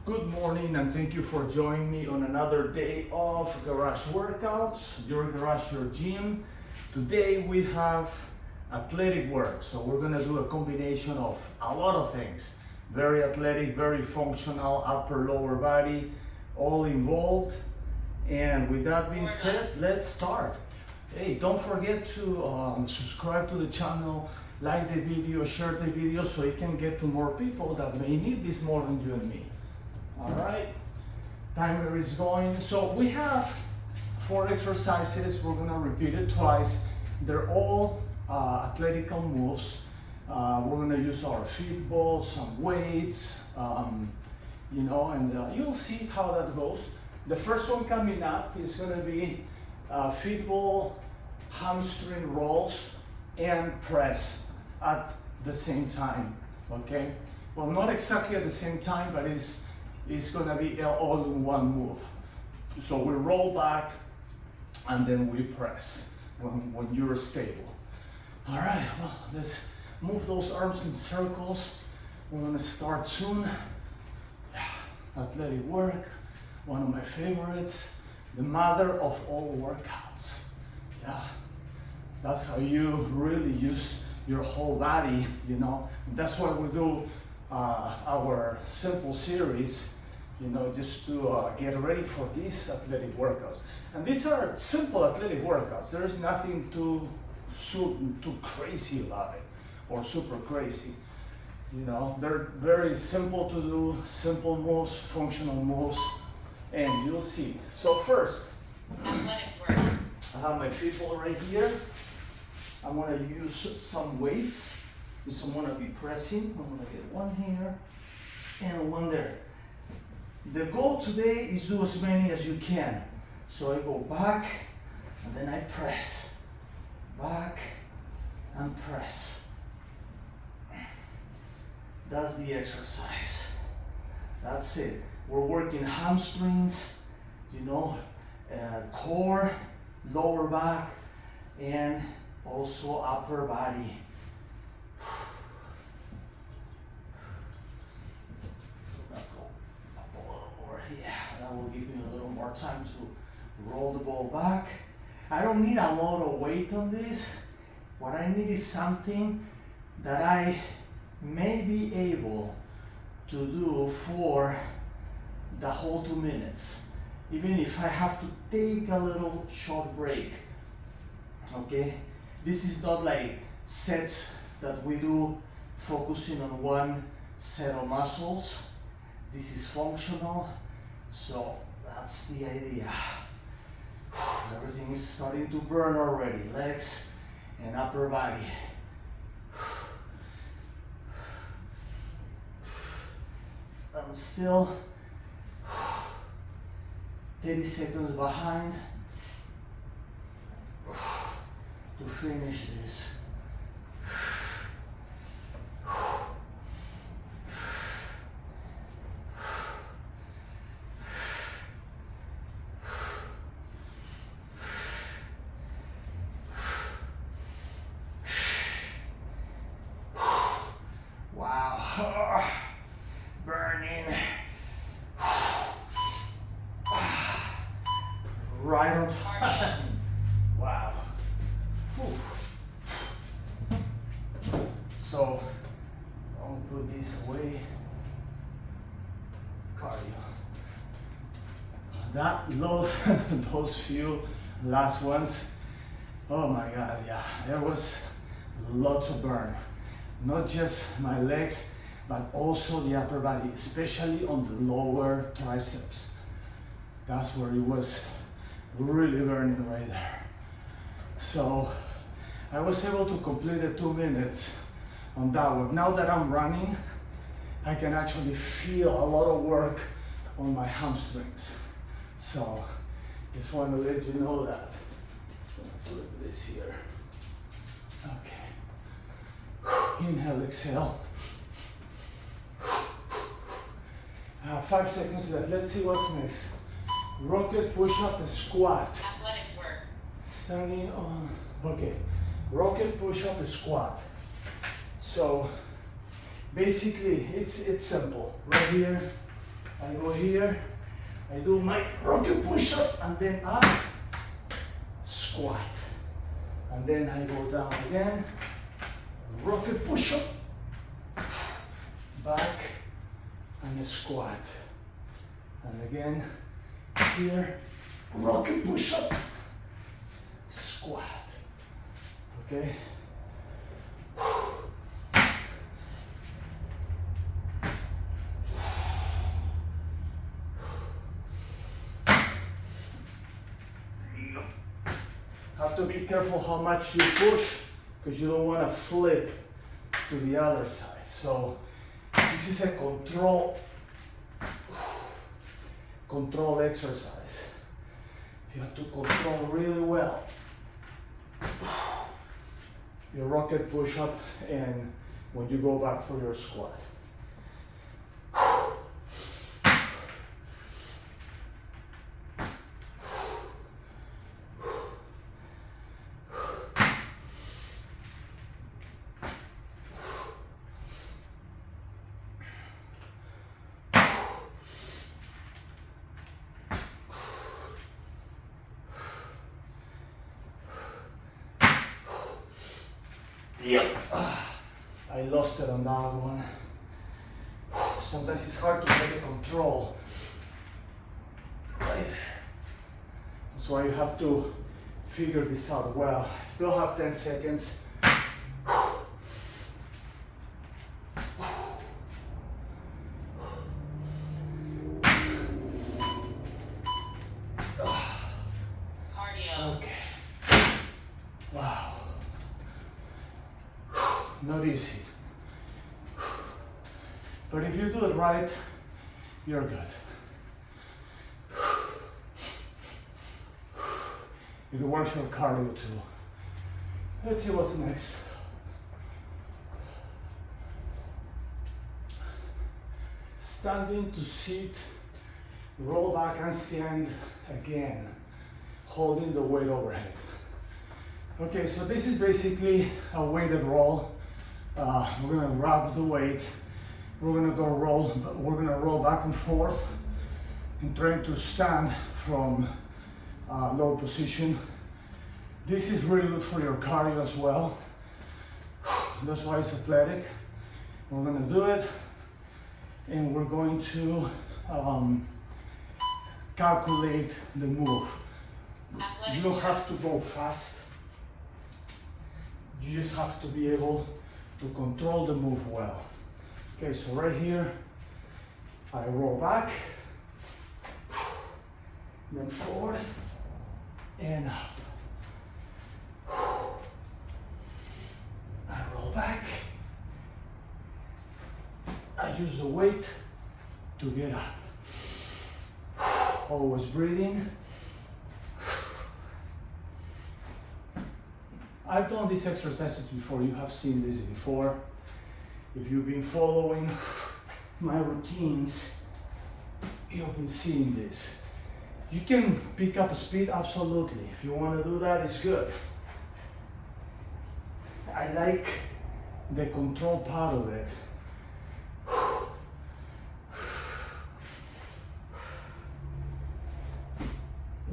Good morning and thank you for joining me on another day of Garage Workouts, your garage, your gym. Today we have athletic work, so we're gonna do a combination of a lot of things. Very athletic, very functional, upper, lower body, all involved. And with that being said, let's start. Hey, don't forget to subscribe to the channel, like the video, share the video so it can get to more people that may need this more than you and me. All right, timer is going. So we have 4 exercises. We're gonna repeat it twice. They're all athletical moves. We're gonna use our feet ball, some weights, and you'll see how that goes. The first one coming up is gonna be feet ball, hamstring rolls, and press at the same time, okay? Well, not exactly at the same time, but it's gonna be all in one move. So we roll back and then we press when you're stable. All right, well, let's move those arms in circles. We're gonna start soon. Athletic work, one of my favorites, the mother of all workouts. Yeah, that's how you really use your whole body, you know. That's why we do our simple series, you know, just to get ready for these athletic workouts. And these are simple athletic workouts. There is nothing too crazy about it or super crazy. You know, they're very simple to do, simple moves, functional moves, and you'll see. So first, Athletic work. I have my feet ball right here. I'm gonna use some weights, which I'm gonna be pressing. I'm gonna get one here and one there. The goal today is do as many as you can. So I go back and then I press. Back and press. That's the exercise. That's it. We're working hamstrings, you know, core, lower back, and also upper body. That will give me a little more time to roll the ball back. I don't need a lot of weight on this. What I need is something that I may be able to do for the whole 2 minutes, even if I have to take a little short break. Okay, this is not like sets that we do focusing on one set of muscles. This is functional, so that's the idea. Everything is starting to burn already, legs and upper body. I'm still 30 seconds behind to finish this. Wow, burning. Right on time. Wow. Whew. So I'll put this away. Cardio. Those few last ones. Oh my God, yeah, there was lots of burn. Not just my legs, but also the upper body, especially on the lower triceps. That's where it was really burning right there. So I was able to complete the 2 minutes on that one. Now that I'm running, I can actually feel a lot of work on my hamstrings. So just want to let you know that. I'm gonna flip this here. Okay. Inhale, exhale. 5 seconds left. Let's see what's next. Rocket, push-up, and squat. Athletic work. Standing on, okay. Rocket, push-up, and squat. So basically, it's simple. Right here, I go here, I do my rocket push-up, and then up, squat. And then I go down again, rocket push-up, back, and a squat. And again, here, rocket push-up, squat. Okay? Have to be careful how much you push because you don't want to flip to the other side. So this is a control exercise. You have to control really well your rocket push-up and when you go back for your squat. Yep. I lost it on that one. Sometimes it's hard to get the control. Right. That's why you have to figure this out well. I still have 10 seconds. Cardio. Okay. Wow. Not easy. But if you do it right, you're good. It works your cardio too. Let's see what's next. Standing to sit, roll back and stand again, holding the weight overhead. Okay, so this is basically a weighted roll. We're gonna grab the weight. We're gonna roll back and forth and trying to stand from low position. This is really good for your cardio as well. That's why it's athletic. We're gonna do it, and we're going to calculate the move. You don't have to go fast. You just have to be able to control the move well. Okay, so right here, I roll back, then forth, and up. I roll back. I use the weight to get up. Always breathing. I've done these exercises before. You have seen this before. If you've been following my routines, you've been seeing this. You can pick up speed, absolutely. If you want to do that, it's good. I like the control part of it.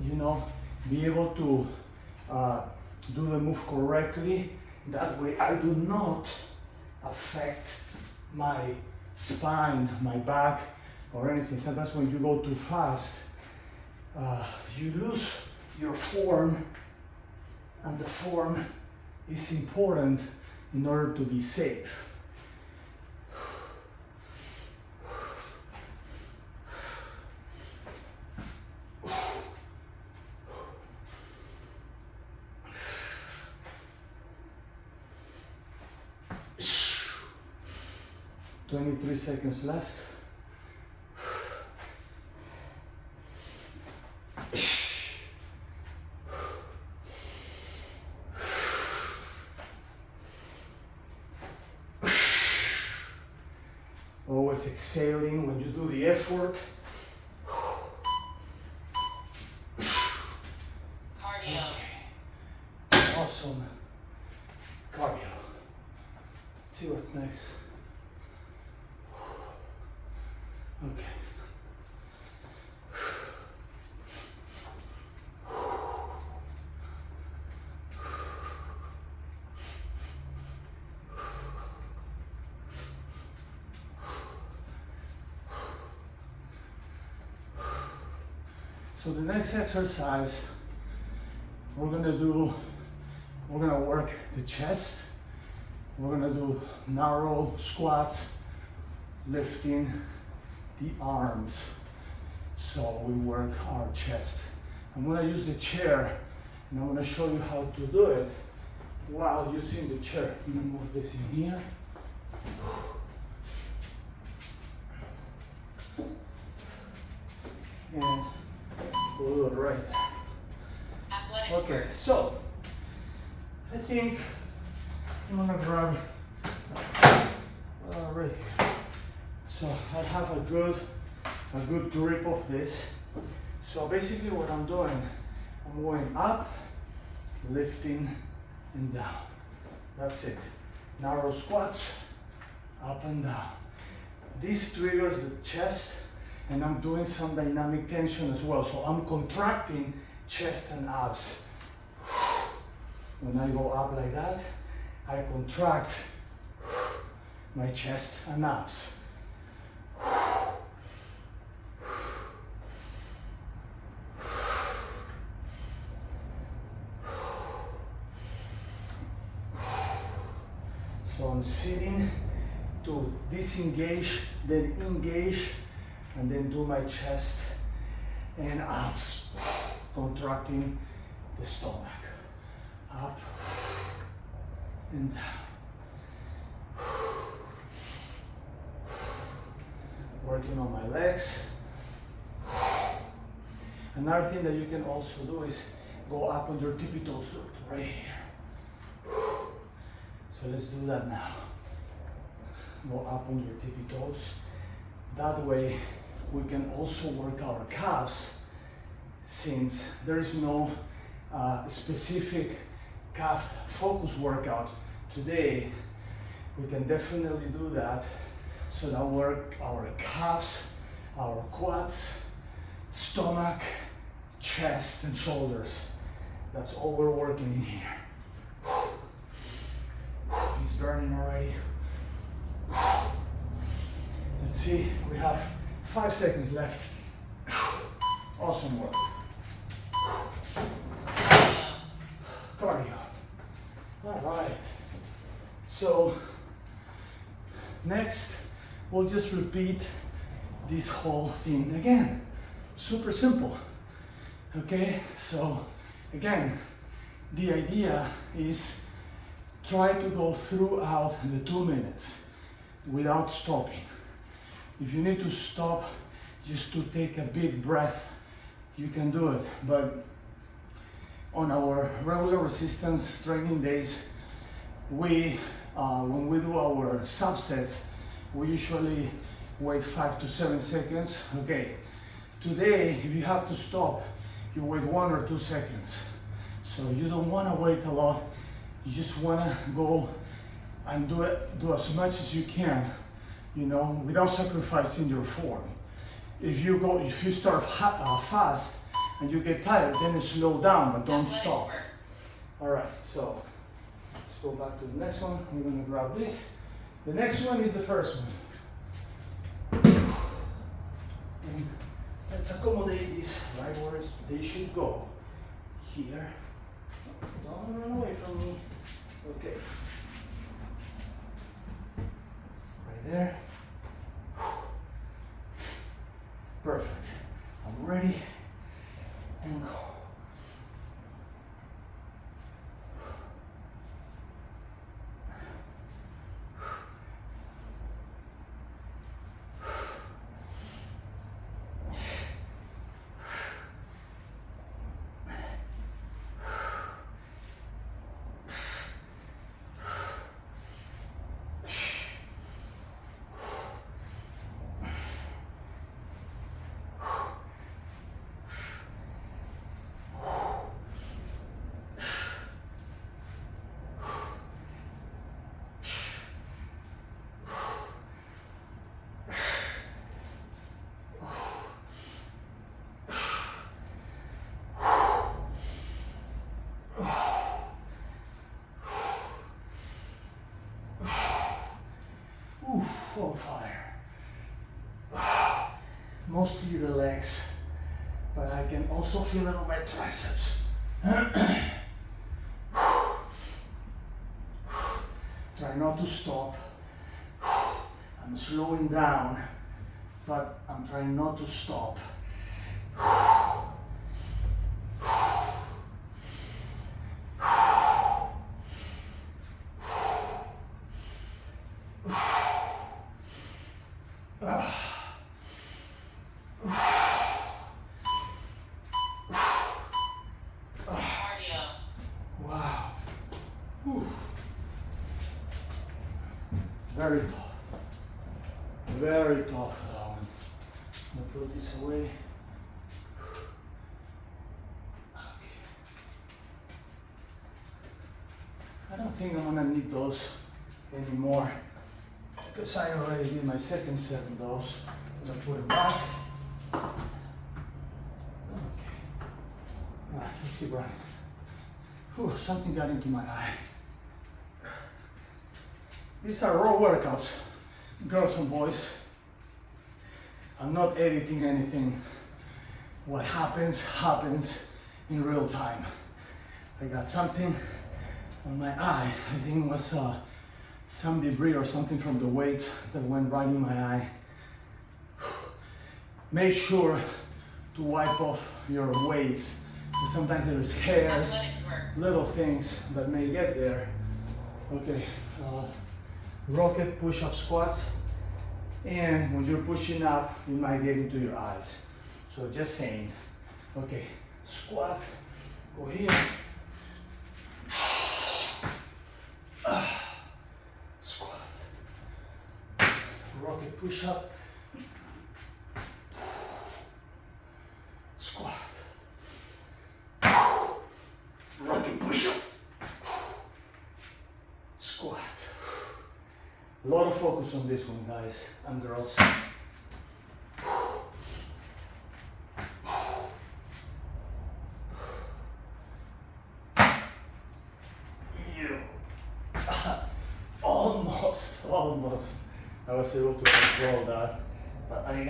You know, be able to do the move correctly. That way I do not affect my spine, my back, or anything. Sometimes when you go too fast, you lose your form, and the form is important in order to be safe. Three seconds left. Always exhaling when you do the effort. Cardio. Okay. Awesome. Cardio. Let's see what's next. Okay. So the next exercise we're gonna work the chest. We're gonna do narrow squats, lifting the arms. So we work our chest. I'm gonna use the chair and I'm gonna show you how to do it while using the chair. I'm gonna move this in here. And we'll do it right there. Okay, so I think I'm gonna grab right here. So I have a good grip of this. So basically what I'm doing, I'm going up, lifting and down. That's it. Narrow squats, up and down. This triggers the chest and I'm doing some dynamic tension as well. So I'm contracting chest and abs. When I go up like that, I contract my chest and abs. So I'm sitting to disengage, then engage, and then do my chest and abs, contracting the stomach. Up and down. Working on my legs. Another thing that you can also do is go up on your tippy toes, look, right here. So let's do that now. Go up on your tippy toes. That way we can also work our calves, since there is no specific calf focus workout today. We can definitely do that, so that work our calves, our quads, stomach, chest and shoulders. That's all we're working in here. It's burning already. Let's see, we have 5 seconds left. Awesome work. Cardio. All right. So next, we'll just repeat this whole thing again. Super simple. Okay, so again, the idea is try to go throughout the 2 minutes without stopping. If you need to stop just to take a big breath, you can do it. But on our regular resistance training days, we when we do our subsets, we usually wait 5 to 7 seconds. Okay, today if you have to stop, you wait 1 or 2 seconds. So you don't want to wait a lot. You just want to go and do as much as you can, you know, without sacrificing your form. If you start fast and you get tired, then slow down, but don't stop. All right, so let's go back to the next one. I'm gonna grab this. The next one is the first one. And let's accommodate this right where they should go. Here. Don't run away from me. Okay. Right there. Perfect. I'm ready. And go. On fire. Mostly the legs. but I can also feel it on my triceps. Try not to stop. I'm slowing down, but I'm trying not to stop. Very tough. Very tough, that one. I'm gonna put this away. Okay. I don't think I'm gonna need those anymore because I already did my second set of those. I'm gonna put them back. Okay. Alright, let's keep running. Whew, something got into my eye. These are raw workouts, girls and boys. I'm not editing anything. What happens, happens in real time. I got something on my eye. I think it was some debris or something from the weight that went right in my eye. Make sure to wipe off your weights. Because sometimes there's hairs, little things that may get there. Okay. Rocket push-up squats, and when you're pushing up, you might get into your eyes. So just saying. Okay, squat, go here. Squat. Rocket push-up. Squat. Rocket push-up. Squat. A lot of focus on this one, guys and girls. Almost. I was able to control that, but I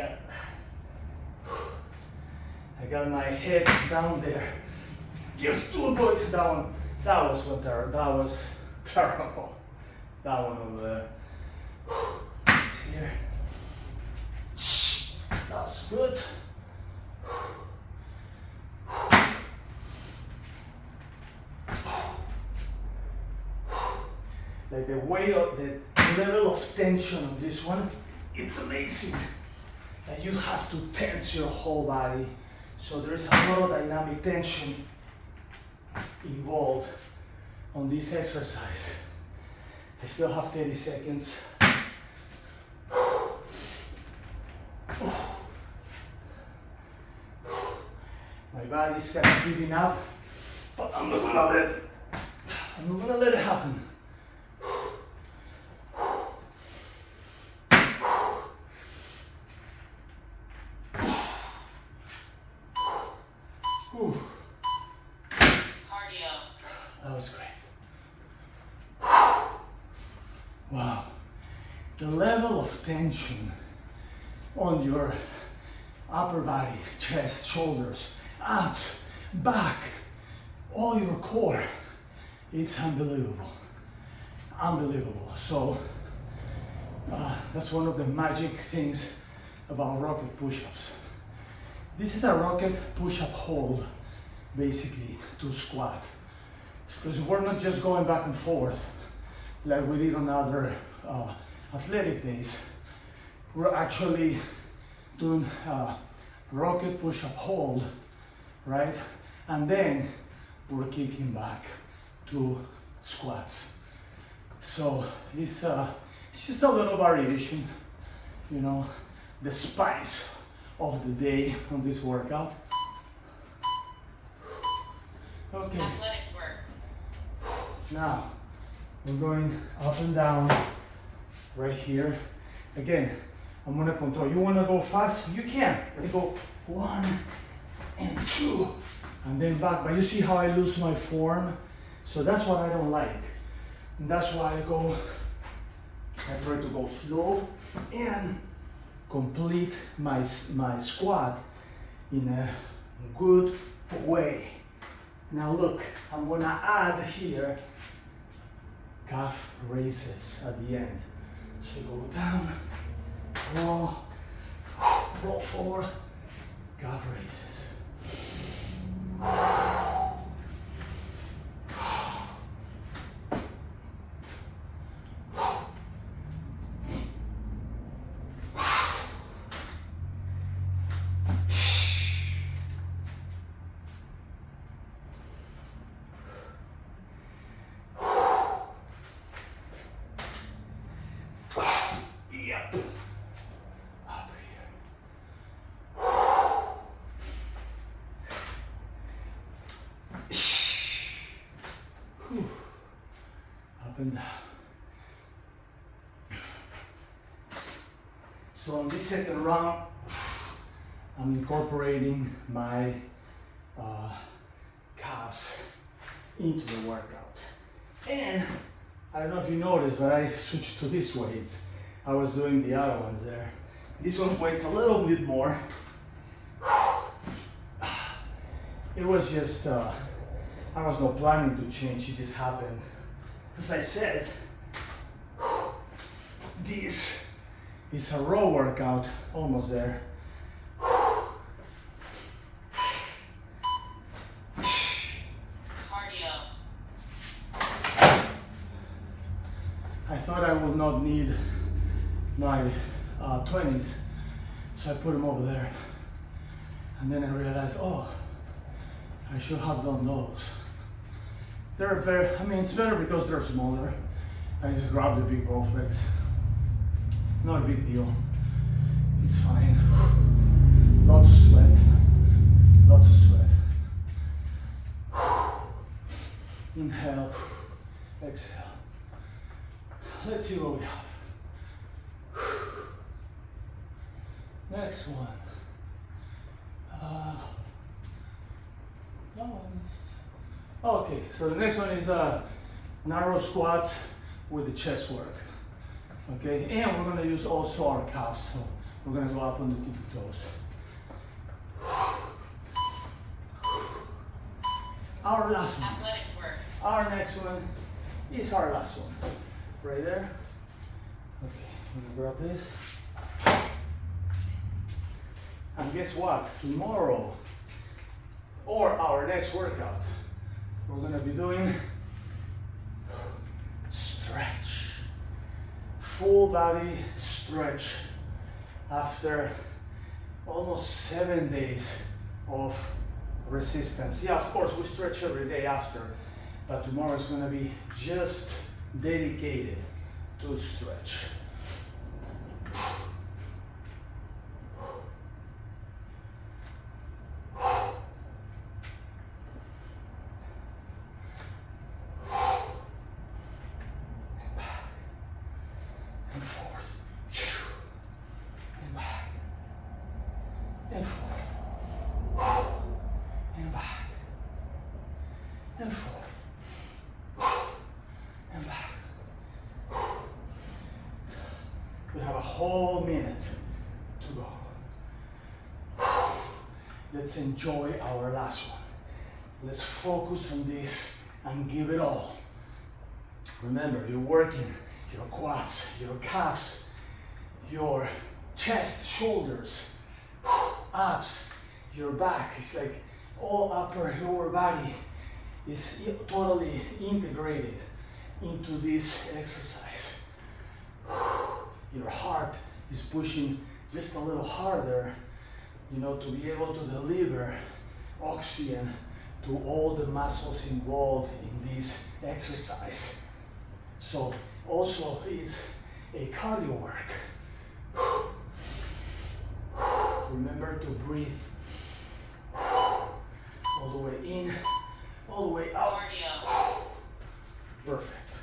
got my head down there just to avoid that one. That was terrible. That one over there. Here. That's good. Like the way of the level of tension on this one, it's amazing. That you have to tense your whole body. So there is a lot of dynamic tension involved on this exercise. I still have 30 seconds. My body's kind of giving up, but I'm not gonna let it happen. Cardio. That was great. Wow. The level of tension on your upper body, chest, shoulders, abs, back, all your core, it's unbelievable. Unbelievable. So that's one of the magic things about rocket push-ups. This is a rocket push-up hold, basically, to squat. Because we're not just going back and forth like we did on other athletic days. We're actually doing rocket push-up hold, right? And then we're kicking back to squats. So it's just a little variation, you know, the spice of the day on this workout. Okay. Athletic work. Now we're going up and down right here. Again, I'm gonna control. You wanna go fast? You can. Let go 1 and 2, and then back. But you see how I lose my form? So that's what I don't like. And that's why I try to go slow and complete my squat in a Good way. Now look, I'm gonna add here calf raises at the end. So you go down, roll forward, calf raises. Yep. Up here. Whew. Up and down. So on this second round, I'm incorporating my calves into the workout. And I don't know if you noticed, but I switched to these weights. I was doing the other ones there. This one weighs a little bit more. It was just, I was not planning to change, it just happened. As I said, this is a raw workout, almost there. Cardio. I thought I would not need my 20s, so I put them over there. And then I realized, oh, I should have done those. They're better, I mean, it's better because they're smaller. I just grabbed the big Bowflex. Not a big deal. It's fine. Lots of sweat. Lots of sweat. Inhale, exhale. Let's see what we have. Next one. That one's okay. So the next one is narrow squats with the chest work. Okay, and we're gonna use also our calves. So we're gonna go up on the tippy toes. Our last one. Athletic work. Our next one is our last one. Right there. Okay, I'm gonna grab this. And guess what? Tomorrow, or our next workout, we're gonna be doing stretch. Full body stretch after almost 7 days of resistance. Yeah, of course, we stretch every day after, but tomorrow is gonna be just dedicated to stretch. And forth, and back, and forth, and back, and forth, and back. We have a whole minute to go. Let's enjoy our last one. Let's focus on this and give it all. Remember, you're working your quads, your calves, your chest, shoulders, abs, your back. It's like all upper, lower body is totally integrated into this exercise. Your heart is pushing just a little harder, you know, to be able to deliver oxygen to all the muscles involved in this exercise. So also it's a cardio work. Remember to breathe all the way in, all the way out. Cardio. Perfect.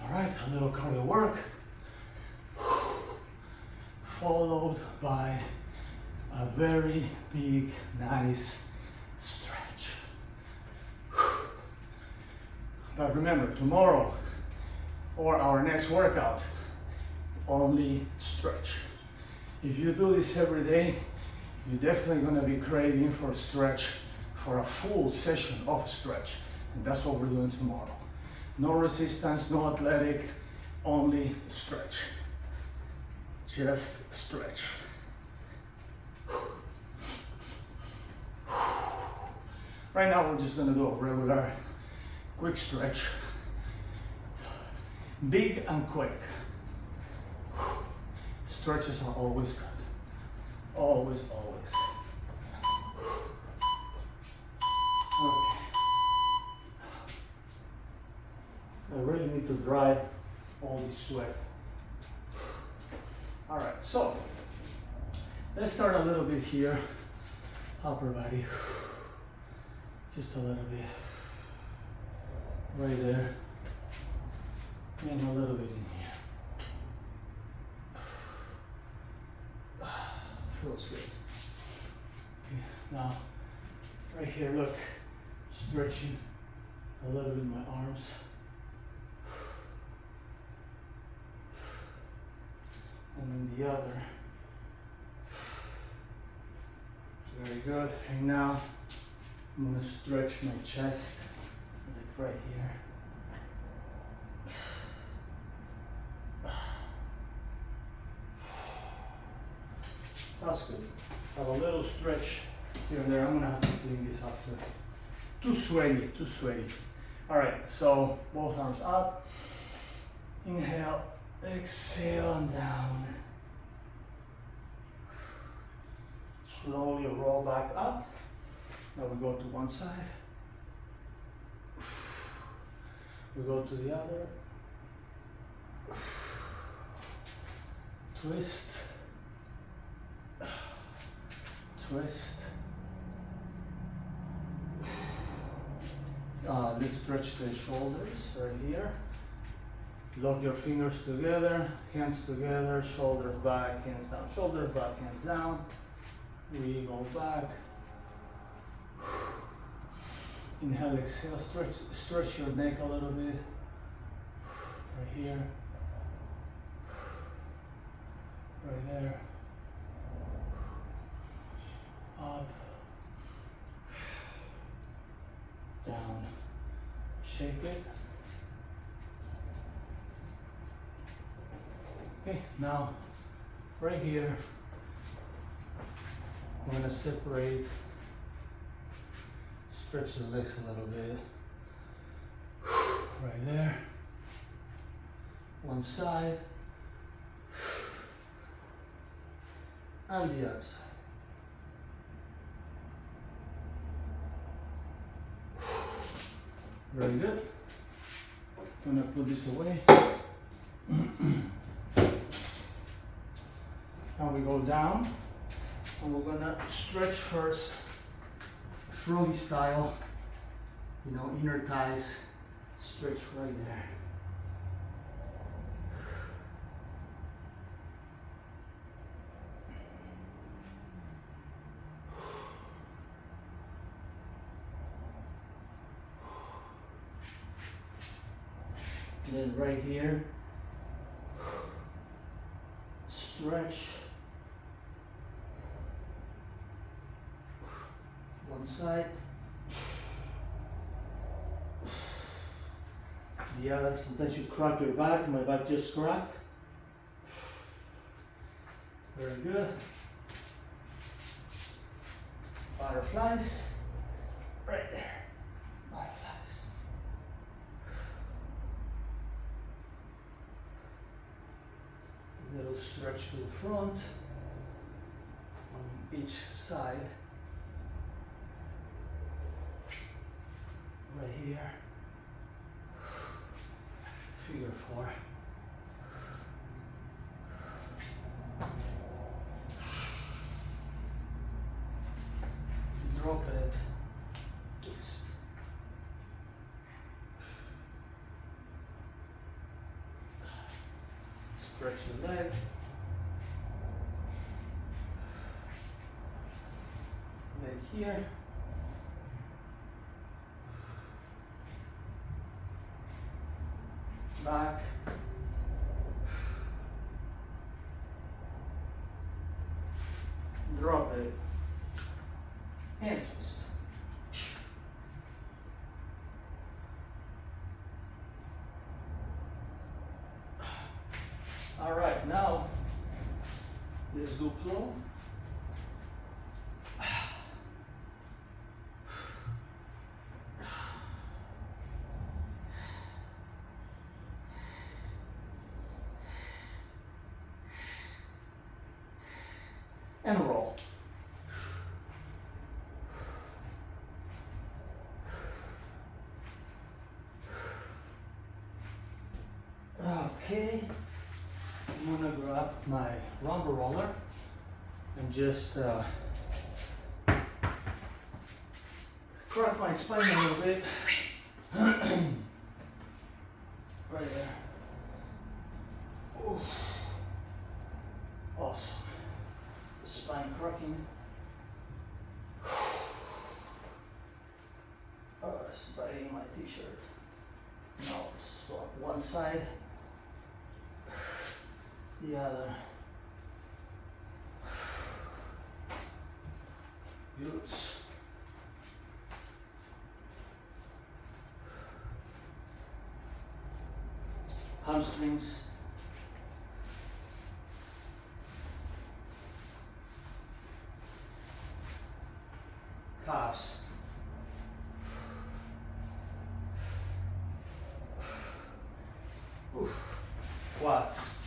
All right, a little cardio work, followed by a very big, nice stretch. But remember, tomorrow or our next workout, only stretch. If you do this every day, you're definitely gonna be craving for a stretch, for a full session of stretch. And that's what we're doing tomorrow. No resistance, no athletic, only stretch. Just stretch. Right now we're just gonna do a regular quick stretch. Big and quick. Stretches are always good. Always, always. Okay. I really need to dry all this sweat. All right, so let's start a little bit here. Upper body. Just a little bit. Right there. And a little bit in here. Feels good. Okay, now, right here, look, stretching a little bit my arms. And then the other. Very good. And now, I'm gonna stretch my chest, like right here. That's good. Have a little stretch here and there. I'm gonna have to clean this after. Too sweaty, too sweaty. All right, so both arms up. Inhale, exhale, and down. Slowly roll back up. Now we go to one side. We go to the other. Twist. Twist. Let's stretch the shoulders right here. Lock your fingers together, hands together, shoulders back, hands down, shoulders back, hands down. We go back. Inhale, exhale, stretch your neck a little bit. Right here. Right there. Up. Down. Shake it. Okay, now right here, I'm gonna separate, stretch the legs a little bit. Right there. One side. And the other side. Very good. I'm gonna put this away. Now we go down, and we're gonna stretch first, froggy style, you know, inner thighs, stretch right there. And then right here, stretch. One side. The other, sometimes you crack your back. My back just cracked. Very good. Butterflies. Right there. Butterflies. A little stretch to the front on each side. Right here. Figure 4. Drop it. Twist. Stretch the leg. Leg here. Back. Drop it. and twist. All right, now let's do plow. And roll. Okay, I'm gonna grab my rumble roller and just crack my spine a little bit. Right there. Oof. Awesome. Spine cracking. Spraying my t-shirt. Now swap one side, the other. Glutes. Hamstrings. Calves. Oof. Quads.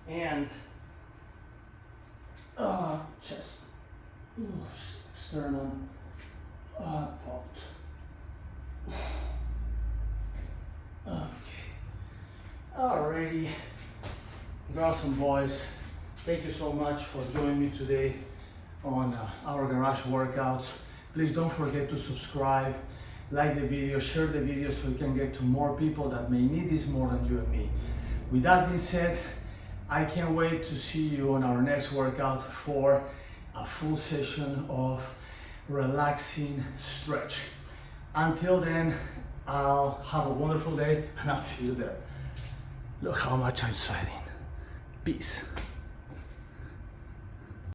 And chest. Ooh, sternum. Popped. Okay. Alrighty. Girls and boys, thank you so much for joining me today on our garage workouts. Please don't forget to subscribe, like the video, share the video so we can get to more people that may need this more than you and me. With that being said, I can't wait to see you on our next workout for a full session of relaxing stretch. Until then, I'll have a wonderful day and I'll see you there. Look how much I'm sweating. Peace.